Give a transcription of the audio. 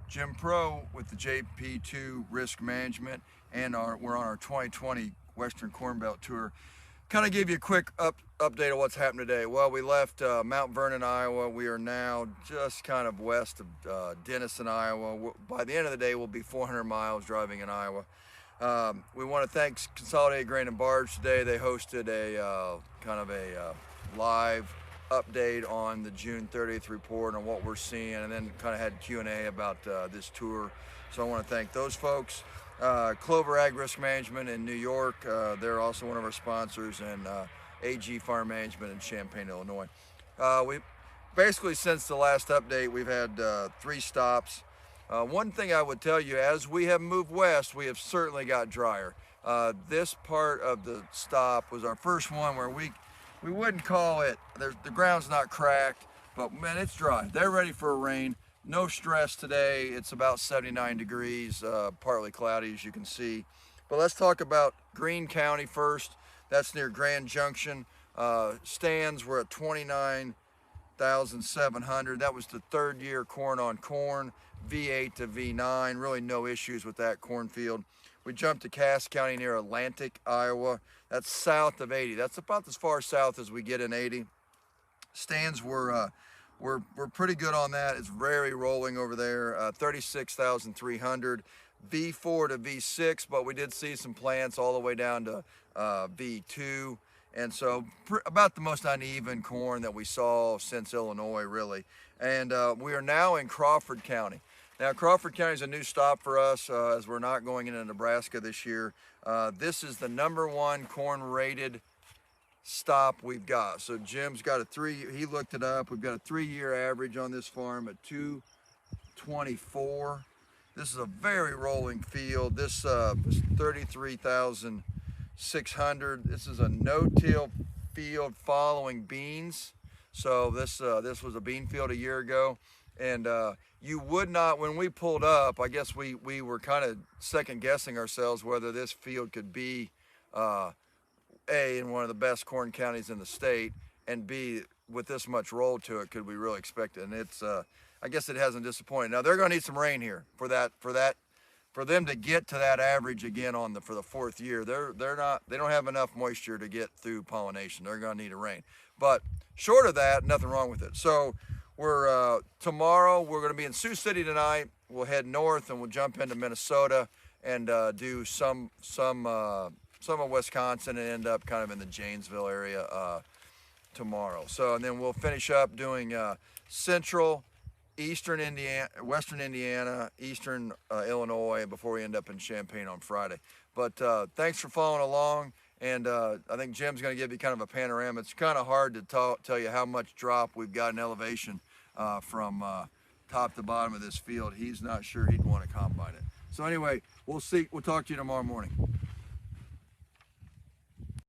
Jim Pro with the JP2 Risk Management, and we're on our 2020 Western Corn Belt Tour. Kind of give you a quick update of what's happened today. Well, we left Mount Vernon, Iowa. We are now just kind of west of Denison, Iowa. By the end of the day, we'll be 400 miles driving in Iowa. We want to thank Consolidated Grain and Barge today. They hosted a kind of a live update on the June 30th report on what we're seeing, and then kind of had Q&A about this tour. So I want to thank those folks. Clover Ag Risk Management in New York, they're also one of our sponsors, and AG Farm Management in Champaign, Illinois. We basically, since the last update, we've had 3 stops. One thing I would tell you, as we have moved west, we have certainly got drier. This part of the stop was our first one where we wouldn't call it, the ground's not cracked, but man, it's dry. They're ready for a rain. No stress today. It's about 79 degrees, partly cloudy as you can see. But let's talk about Greene County first. That's near Grand Junction. Stands were at 29,700. That was the 3rd year corn on corn, V8 to V9. Really no issues with that cornfield. We jumped to Cass County near Atlantic, Iowa. That's south of 80. That's about as far south as we get in 80. Stands were we're pretty good on that. It's very rolling over there. 36,300, V4 to V6, but we did see some plants all the way down to V2. And so about the most uneven corn that we saw since Illinois, really. And we are now in Crawford County. Now, Crawford County is a new stop for us as we're not going into Nebraska this year. This is the #1 corn rated stop we've got. So Jim's got he looked it up. We've got a 3-year average on this farm at 224. This is a very rolling field. This was 33,600. This is a no-till field following beans. So this was a bean field a year ago. And you would not, when we pulled up, I guess we were kind of second guessing ourselves whether this field could be in one of the best corn counties in the state, and B, with this much roll to it, could we really expect it? And it's I guess it hasn't disappointed. Now they're going to need some rain here for them to get to that average again for the 4th year. They don't have enough moisture to get through pollination. They're going to need a rain. But short of that, nothing wrong with it. So tomorrow we're going to be in Sioux City tonight. We'll head north and we'll jump into Minnesota and do some of Wisconsin and end up kind of in the Janesville area tomorrow. So, and then we'll finish up doing central, eastern Indiana, western Indiana, eastern Illinois before we end up in Champaign on Friday. But thanks for following along. And I think Jim's going to give you kind of a panorama. It's kind of hard to tell you how much drop we've got in elevation from top to bottom of this field. He's not sure he'd want to combine it. So anyway, we'll see. We'll talk to you tomorrow morning.